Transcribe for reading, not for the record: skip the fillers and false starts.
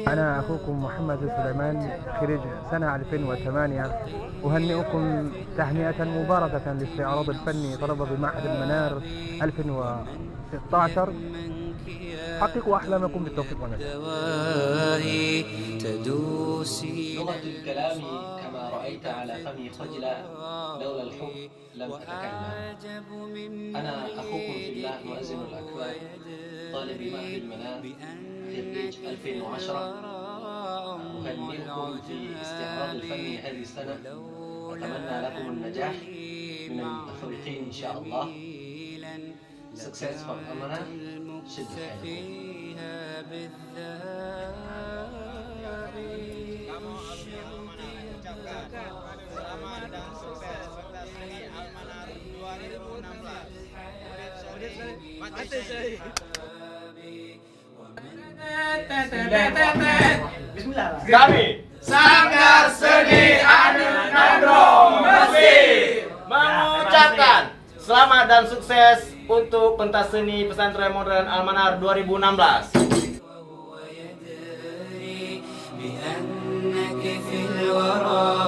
أنا أخوكم محمد سليمان، خريج سنة 2008. أهنئكم تهنئة مباركة لاستعراض الفني طلبة بمعهد المنار 2016. حققوا أحلامكم بالتوفيق والنجاح. لغة الكلام كما رأيت على فمي خجلة، لولا الحب لم أتكلم. أنا أخوكم في الله مؤذن الأكباد، طالب معهد المنار، خريج 2010. أهنئكم في استعراض الفني هذه السنة. أتمنى لكم النجاح من المتفوقين إن شاء الله. Success for Almanar. شدوا حيلكم. Kamu alumni Almanar ucapkan selamat dan sukses pentas seni Almanar 2016. Mati saya. Bismillah. Kami Sanggar Seni Anu Nandro Mesir mengucapkan selamat dan sukses untuk pentas seni pesantren modern Almanar 2016. بأنك في الورى